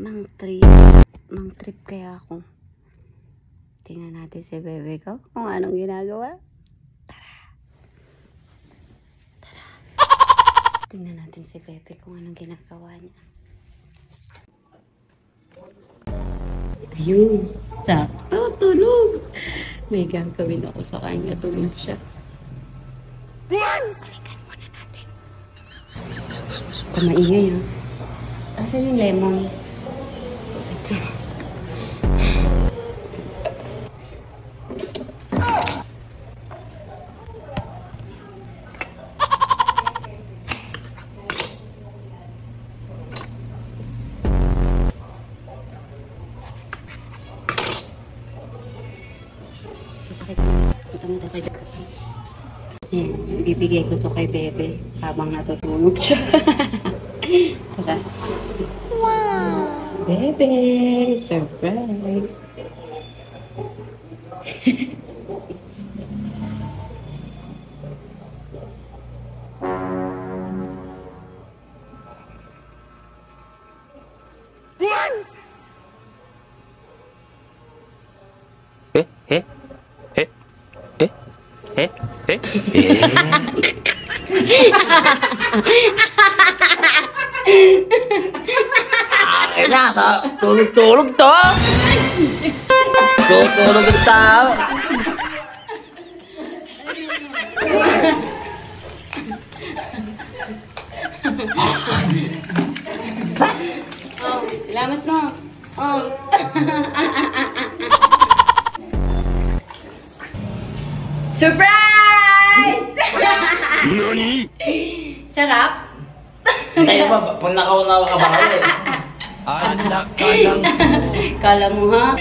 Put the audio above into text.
Mang trip kaya ako. Tingnan natin si bebe ko kung anong ginagawa. Tara. Tingnan natin si bebe kung anong ginagawa niya. Ayun. Sakto, tulog. May gagawin ako sa kanya. Tulog siya. Balikan muna natin. Maingay, ha? Asan yung lemon? Ito. Bibigay ko to kay bebe habang natutulog siya. Tara. Wow! Bebe! Surprise! Ay na, tulog-tulog to. Tulog ang tao. Oh, salamat mo. Oh. Surprise! Nani? Sarap? Tayo ba? Pag nakauna ka ba? Anak ka lang. Kala mo, ha?